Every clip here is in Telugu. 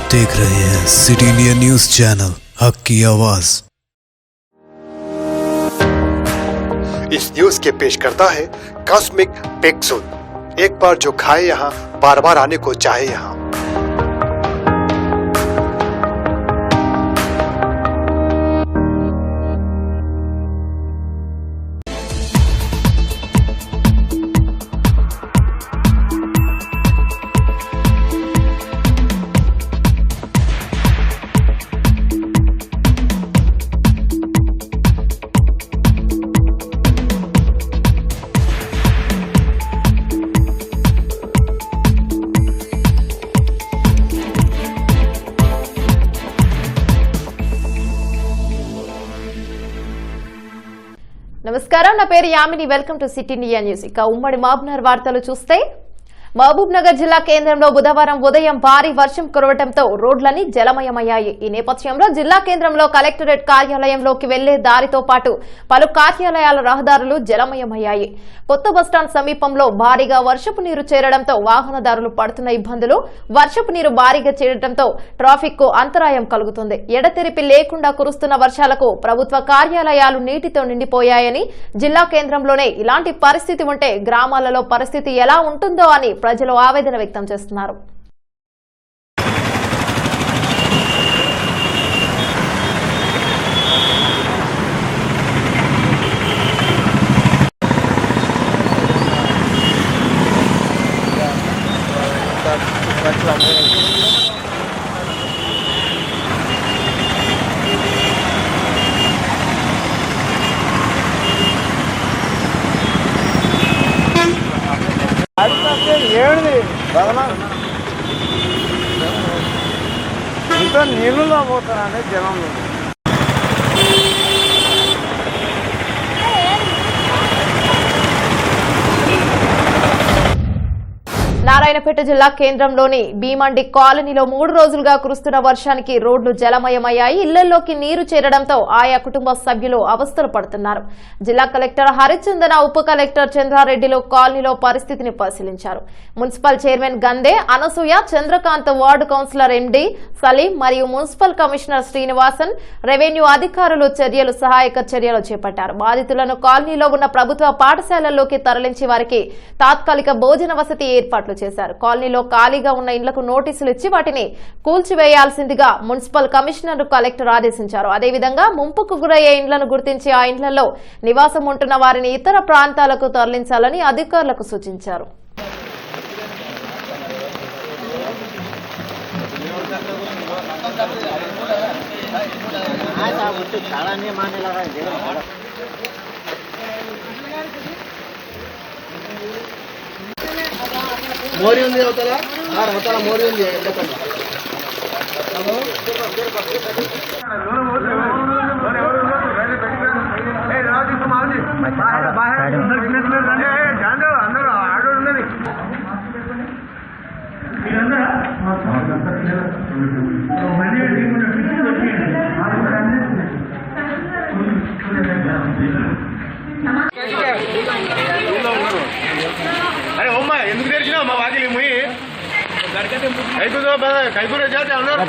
आप देख रहे हैं सिटी इंडिया न्यूज चैनल, हक की आवाज। इस न्यूज के पेश करता है कॉस्मिक पेक्सुल। एक बार जो खाए यहाँ, बार बार आने को चाहे यहाँ। నమస్కారం, నా పేరు Yamini. Welcome to city India news. ఇక ఉమ్మడి మహబూబ్నగర్ వార్తలు చూస్తే, మహబూబ్నగర్ జిల్లా కేంద్రంలో బుధవారం ఉదయం భారీ వర్షం కురవడంతో రోడ్లన్నీ జలమయమయ్యాయి. ఈ నేపథ్యంలో జిల్లా కేంద్రంలో కలెక్టరేట్ కార్యాలయంలోకి వెళ్లే దారితో పాటు పలు కార్యాలయాల రహదారులు జలమయమయ్యాయి. కొత్త బస్టాండ్ సమీపంలో భారీగా వర్షపు నీరు చేరడంతో వాహనదారులు పడుతున్న ఇబ్బందులు, వర్షపు నీరు భారీగా చేరడంతో ట్రాఫిక్ కు అంతరాయం కలుగుతుంది. ఎడతెరిపి లేకుండా కురుస్తున్న వర్షాలకు ప్రభుత్వ కార్యాలయాలు నీటితో నిండిపోయాయని, జిల్లా కేంద్రంలోనే ఇలాంటి పరిస్థితి ఉంటే గ్రామాలలో పరిస్థితి ఎలా ఉంటుందో అని ప్రజలు ఆవేదన వ్యక్తం చేస్తున్నారు. ఇంత నీళ్ళలో పోతారనే జనం. నారాయణపేట జిల్లా కేంద్రంలోని భీమండి కాలనీలో 3 రోజులుగా కురుస్తున్న వర్షానికి రోడ్లు జలమయమయ్యాయి. ఇళ్లలోకి నీరు చేరడంతో ఆయా కుటుంబ సభ్యులు అవస్థలు పడుతున్నారు. జిల్లా కలెక్టర్ హరిచందన, ఉప కలెక్టర్ చంద్రారెడ్డిలో కాలనీలో పరిస్థితిని పరిశీలించారు. Municipal chairman గందే Anasuya, Chandrakant, ward councillor ఎండి సలీం మరియు మున్సిపల్ కమిషనర్ శ్రీనివాసన్, రెవెన్యూ అధికారులు సహాయక చర్యలు చేపట్టారు. బాధితులను కాలనీలో ఉన్న ప్రభుత్వ పాఠశాలల్లోకి తరలించి వారికి తాత్కాలిక భోజన వసతి ఏర్పాట్లు చేశారు. కాలనీలో ఖాళీగా ఉన్న ఇండ్లకు నోటీసులు ఇచ్చి వాటిని కూల్చివేయాల్సిందిగా మున్సిపల్ కమిషనర్, కలెక్టర్ ఆదేశించారు. అదేవిధంగా ముంపుకు గురయ్యే ఇండ్లను గుర్తించి ఆ ఇండ్లలో నివాసం ఉంటున్న వారిని ఇతర ప్రాంతాలకు తరలించాలని అధికారులకు సూచించారు. మోరీ ఉంది అవతల, అవతల మోరీ ఉంది. అందరూ ఆర్డర్ ఉన్నది. అరే ఓమ్మా, ఎందుకు తెరిచినావు మా వాకిలి ముయ్యి? కైకూర చేస్తే అందరూ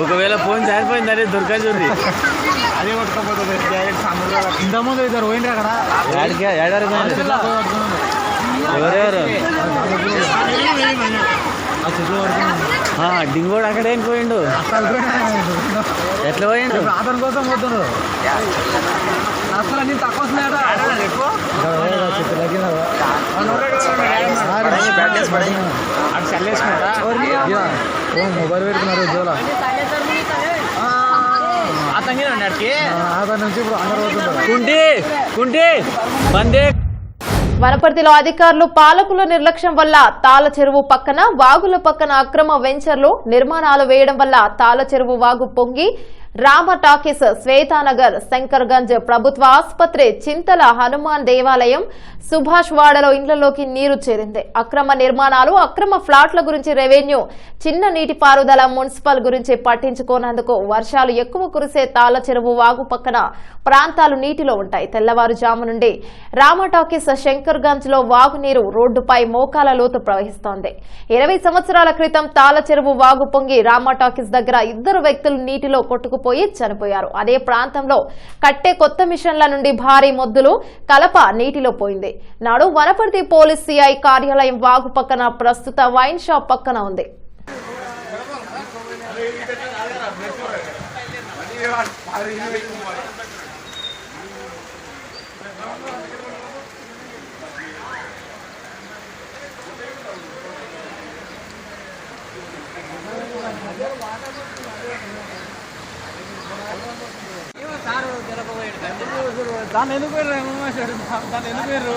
ఒకవేళ ఫోన్ సరిపోయిందని దొరకజుంది అదే పట్టుకోపోతుంది డైరెక్ట్ సముద్రం ఇంతకుముందు ఇద్దరు పోయిండ్రు అక్కడ ఎవరెవరు డింగోడు అక్కడేం పోయిండు ఎట్లా పోయిండు అతని కోసం పోతున్నారు అసలు అన్ని తక్కువ మొబైల్ పెట్టుకున్నారు జోలా అతని నుంచి ఇప్పుడు అందరు పోతున్నారు కుంటి బందే వనపర్తిలో అధికారులు పాలకుల నిర్లక్ష్యం వల్ల తాళ చెరువు పక్కన వాగుల పక్కన అక్రమ వెంచర్లు నిర్మాణాలు వేయడం వల్ల తాళ చెరువు వాగు పొంగి రామ టాకీస్, శ్వేతానగర్, శంకర్గంజ్ ప్రభుత్వ ఆసుపత్రి, చింతల హనుమాన్ దేవాలయం, సుభాష్ వాడలో ఇండ్లలోకి నీరు చేరింది. అక్రమ నిర్మాణాలు, అక్రమ ఫ్లాట్ల గురించి రెవెన్యూ, చిన్న నీటిపారుదల, మున్సిపల్ గురించి పట్టించుకోనందుకు వర్షాలు ఎక్కువ కురిసే తాళ చెరువు వాగు పక్కన ప్రాంతాలు నీటిలో ఉంటాయి. తెల్లవారుజాము నుండి రామ టాకీస్, శంకర్గంజ్ లో వాగునీరు రోడ్డుపై మోకాల లోతు ప్రవహిస్తోంది. 20 సంవత్సరాల క్రితం తాళ చెరువు వాగు పొంగి రామ టాకీస్ దగ్గర 2 వ్యక్తులు నీటిలో కొట్టుకుపోయి చనిపోయారు. అదే ప్రాంతంలో కట్టే కొత్త మిషన్ల నుండి భారీ మొద్దులు, కలప నీటిలో పోయింది. నాడు వనపర్తి పోలీస్ సిఐ కార్యాలయం వాగు పక్కన ప్రస్తుత వైన్ షాప్ పక్కన ఉంది. దాన్ని ఎందుకు దాన్ని ఎందుకు పోయారు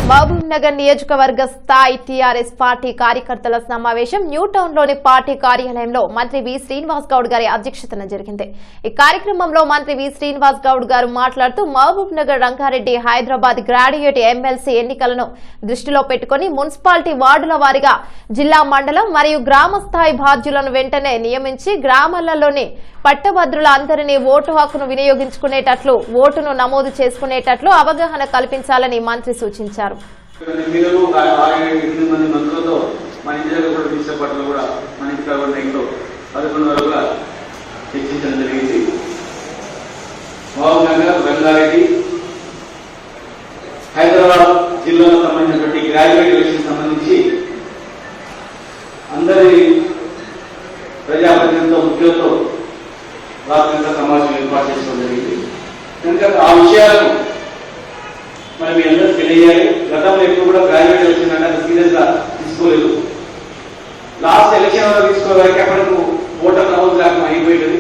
మహబూబ్ నగర్ నియోజకవర్గ స్థాయి టీఆర్ఎస్ పార్టీ కార్యకర్తల సమావేశం న్యూ టౌన్ లోని పార్టీ కార్యాలయంలో మంత్రి వి శ్రీనివాస్ గౌడ్ గారి అధ్యక్షతన జరిగింది. ఈ కార్యక్రమంలో మంత్రి వి శ్రీనివాస్ గౌడ్ గారు మాట్లాడుతూ మహబూబ్ నగర్, రంగారెడ్డి, హైదరాబాద్ గ్రాడ్యుయేట్ ఎమ్మెల్సీ ఎన్నికలను దృష్టిలో పెట్టుకుని మున్సిపాలిటీ వార్డుల వారీగా జిల్లా, మండలం మరియు గ్రామ స్థాయి బాధ్యులను వెంటనే నియమించి గ్రామాలలోని పట్టభద్రుల అందరినీ ఓటు హక్కును వినియోగించుకునేటట్లు, ఓటును నమోదు చేసుకునేటట్లు అవగాహన కల్పించాలని మంత్రి సూచించారు. హైదరాబాద్ జిల్లాకు సంబంధించినటువంటి గ్రాడ్యుయేట్ ఎలక్షన్ సంబంధించి అందరి ప్రజాప్రతినిధులతో, ముఖ్యులతో రాత్రి సమావేశం ఏర్పాటు చేసుకోవడం జరిగింది. కనుక ఆ విషయాలను మరి మీ అందరూ తెలియజేయాలి. గతంలో ఎప్పుడు కూడా గ్రాడ్యుయేట్ ఎలక్షన్ అంటే సీరియస్ గా తీసుకోలేదు. లాస్ట్ ఎలక్షన్ వరకు తీసుకోవడానికి అప్పటికు ఓటర్ నమోదు కాకుండా అయిపోయేది.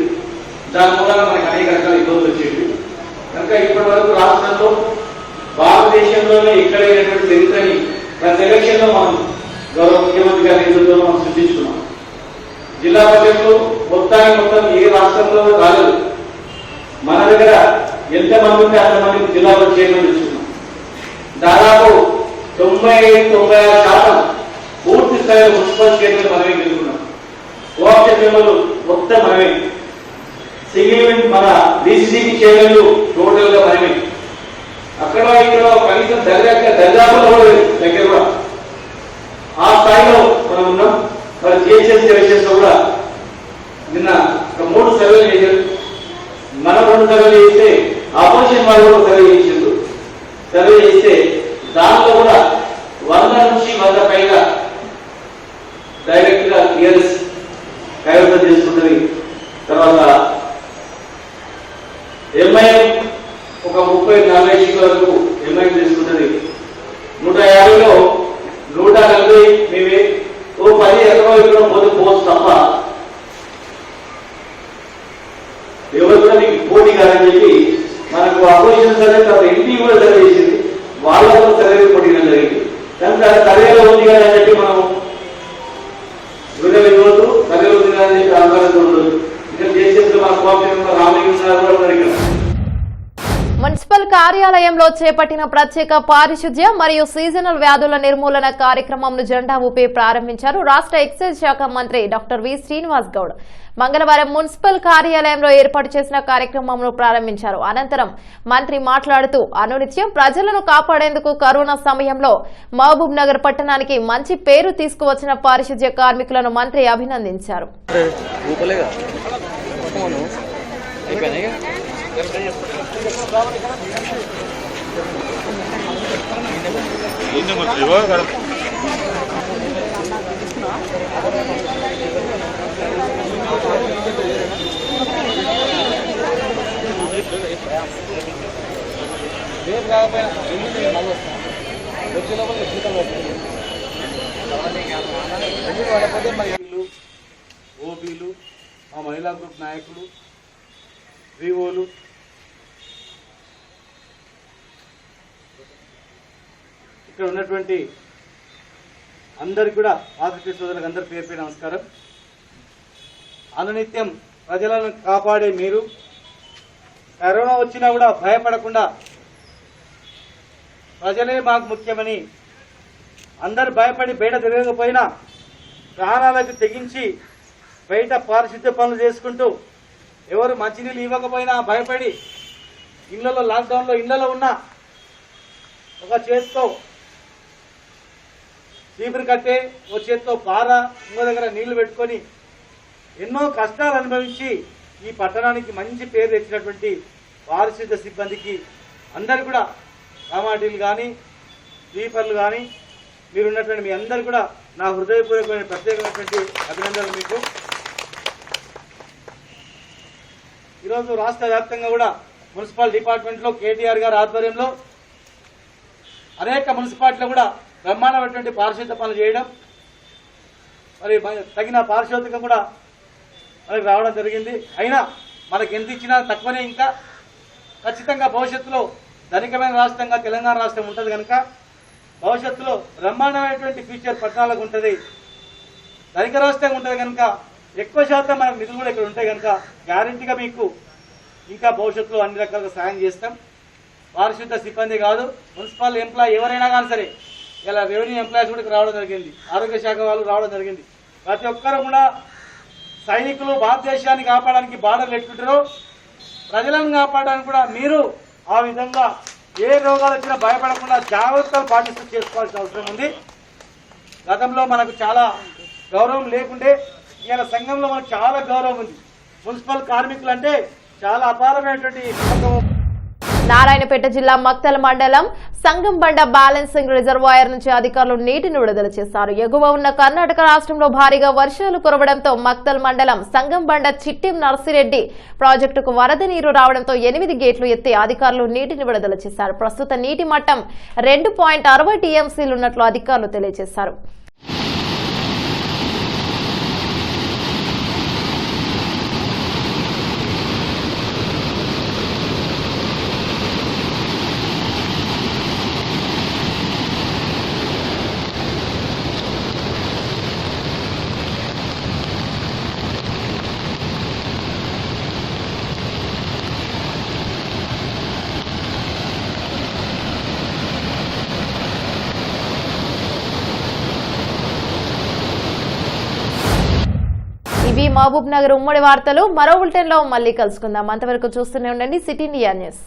దాని మూలంగా మనకి అనేక రకాల ఇబ్బందులు వచ్చేవి. కనుక ఇప్పటి వరకు రాష్ట్రంలో, భారతదేశంలోనే ఎక్కడైనటువంటి చరిత్రని ప్రతి ఎలక్షన్ లో మనం గౌరవ ముఖ్యమంత్రి గారి నేతృత్వంలో మనం సృష్టించుకున్నాం. జిల్లా పరిషత్లు మొత్తం ఏ రాష్ట్రంలో రాలేదు. మన దగ్గర ఎంతమంది ఉంటే అంతమంది జిల్లా పరిషత్ చైర్మన్ తెచ్చుకున్నాం. దాదాపు 95-96% పూర్తి స్థాయిలో మున్సిపల్ చైర్మన్ మనమే గెలుచుకున్నాం. కోఆప్షన్ మెంబర్లు మొత్తం మనమే. సింగిల్ మన డీసీసీ చైర్మన్లు టోటల్ గా మనమే. అక్కడ ఇక్కడ కనీసం దర్యాప్తులో దగ్గర కూడా ఆ స్థాయిలో మనం ఉన్నాం. మరి జిహెచ్ఎంసీ ఎలక్షన్స్ లో కూడా నిన్న ఒక 3 సర్వేలు చేశారు. మనం 2 సర్వేలు చేస్తే ఆపోజిషన్ వాళ్ళు కూడా సర్వే చేసిండు. సర్వే చేస్తే దాంట్లో కూడా 100 నుంచి 100 పైగా డైరెక్ట్ గా టీఆర్ఎస్ కైవసం చేసుకుంటుంది. తర్వాత ఎంఐఎం ఒక 30-40 సీట్ల వరకు ఎంఐఎం చేసుకుంటుంది. 150లో 140 మేమే 10 ఎకరాలు పోవచ్చు తప్ప ఎవరు కూడా మీకు పోటీ కాదని చెప్పి మనకు అపోజిషన్ సర్వే తర్వాత ఎంపీ కూడా సర్వే చేసింది. వాళ్ళకు సర్వే పోటీ జరిగింది. కనుక సర్వేలో ఉంది కదా అని చెప్పి మనం ఇవ్వద్దు. సర్వేలో ఉంది కదా అని చెప్పి అవకాశం ఉండదు. ఇక్కడ చేసేందుకు మన కోపం రామలింగం కూడా ఉన్నారు ఇక్కడ. మున్సిపల్ కార్యాలయంలో చేపట్టిన ప్రత్యేక పారిశుధ్య మరియు సీజనల్ వ్యాధుల నిర్మూలన కార్యక్రమంను జెండా ఊపి ప్రారంభించారు రాష్ట్ర ఎక్సైజ్ శాఖ మంత్రి డాక్టర్ వి శ్రీనివాస్ గౌడ్. మంగళవారం మున్సిపల్ కార్యాలయంలో ఏర్పాటు చేసిన కార్యక్రమంను ప్రారంభించారు. అనంతరం మంత్రి మాట్లాడుతూ అనునిత్యం ప్రజలను కాపాడేందుకు కరోనా సమయంలో మహబూబ్ నగర్ పట్టణానికి మంచి పేరు తీసుకువచ్చిన పారిశుధ్య కార్మికులను మంత్రి అభినందించారు. ఓబీలు, మా మహిళా గ్రూప్ నాయకులు, వివోలు, ఇక్కడ ఉన్నటువంటి అందరికి కూడా పాత్రికేయ సోదరులకు అందరి పేరు పేరు నమస్కారం. అనునిత్యం ప్రజలను కాపాడే మీరు కరోనా వచ్చినా కూడా భయపడకుండా ప్రజలే మాకు ముఖ్యమని అందరు భయపడి బయట తిరగకపోయినా ప్రాణాలకు తెగించి బయట పారిశుద్ధ్య పనులు చేసుకుంటూ ఎవరు మంచినీళ్ళు ఇవ్వకపోయినా భయపడి ఇళ్లలో లాక్డౌన్లో ఇళ్లలో ఉన్న ఒక చేతితో చీపురు కట్టే ఒక చేతితో పార ఇంకో దగ్గర నీళ్లు పెట్టుకొని ఎన్నో కష్టాలు అనుభవించి ఈ పట్టణానికి మంచి పేరు తెచ్చినటువంటి పారిశుద్ధ్య సిబ్బందికి అందరు కూడా కామాటీలు కానీ స్వీపర్లు కానీ మీరున్నటువంటి మీ అందరు కూడా నా హృదయపూర్వకమైన ప్రత్యేకమైనటువంటి అభినందనలు మీకు. ఈరోజు రాష్ట్ర వ్యాప్తంగా కూడా మున్సిపల్ డిపార్ట్మెంట్లో కేటీఆర్ గారి ఆధ్వర్యంలో అనేక మున్సిపాలిటీలు కూడా బ్రహ్మాండమైనటువంటి పారిశుద్ధ్య పనులు చేయడం, మరి తగిన పారిశోధికం కూడా మనకు రావడం జరిగింది. అయినా మనకి ఎంత ఇచ్చినా తక్కువనే. ఇంకా ఖచ్చితంగా భవిష్యత్తులో ధనికమైన రాష్ట్రంగా తెలంగాణ రాష్ట్రం ఉంటుంది కనుక భవిష్యత్తులో బ్రహ్మాండమైనటువంటి ఫ్యూచర్ పట్టణాలకు ఉంటుంది, ధనిక రాష్ట్రంగా ఉంటుంది కనుక ఎక్కువ శాతం మనకు నిధులు కూడా ఇక్కడ ఉంటాయి కనుక గ్యారంటీగా మీకు ఇంకా భవిష్యత్తులో అన్ని రకాలుగా సాయం చేస్తాం. పారిశుద్ధ సిబ్బంది కాదు, మున్సిపల్ ఎంప్లాయీ ఎవరైనా కానీ సరే, ఇలా రెవెన్యూ ఎంప్లాయీస్ కూడా ఇక్కడ రావడం జరిగింది, ఆరోగ్య శాఖ వాళ్ళు రావడం జరిగింది. ప్రతి ఒక్కరు కూడా సైనికులు భారతదేశాన్ని కాపాడడానికి బార్డర్లు ఎట్టుకుంటారో ప్రజలను కాపాడడానికి కూడా మీరు ఆ విధంగా ఏ రోగాలు వచ్చినా భయపడకుండా జాగ్రత్తలు పాటిస్తూ చేసుకోవాల్సిన అవసరం ఉంది. గతంలో మనకు చాలా గౌరవం లేకుండే ఇవాళ సంఘంలో మనకు చాలా గౌరవం ఉంది. మున్సిపల్ కార్మికులు అంటే చాలా అపారమైనటువంటి నమ్మకం. నారాయణపేట జిల్లా మక్తల్ మండలం సంగంబండ బ్యాలెన్సింగ్ రిజర్వాయర్ నుంచి అధికారులు నీటిని విడుదల చేశారు. ఎగువ ఉన్న కర్ణాటక రాష్ట్రంలో భారీగా వర్షాలు కురవడంతో మక్తల్ మండలం సంగంబండ చిట్టిం నర్సిరెడ్డి ప్రాజెక్టుకు వరద నీరు రావడంతో 8 గేట్లు ఎత్తి అధికారులు నీటిని విడుదల చేశారు. ప్రస్తుత నీటి మట్టం 2.60 టీఎంసీలున్నట్లు అధికారులు తెలియజేశారు. ఇవి మహబూబ్ నగర్ ఉమ్మడి వార్తలు. మరో బులెటిన్ లో మళ్ళీ కలుసుకుందాం. అంతవరకు చూస్తూనే ఉండండి సిటీ ఇండియా న్యూస్.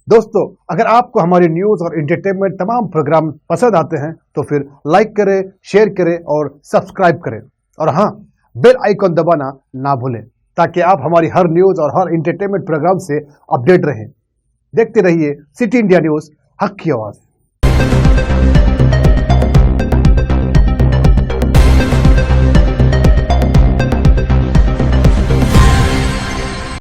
दोस्तों, अगर आपको हमारी न्यूज और एंटरटेनमेंट तमाम प्रोग्राम पसंद आते हैं तो फिर लाइक करें, शेयर करें और सब्सक्राइब करें। और हाँ, बेल आइकॉन दबाना ना भूलें ताकि आप हमारी हर न्यूज और हर एंटरटेनमेंट प्रोग्राम से अपडेट रहें। देखते रहिए सिटी इंडिया न्यूज, हक की आवाज।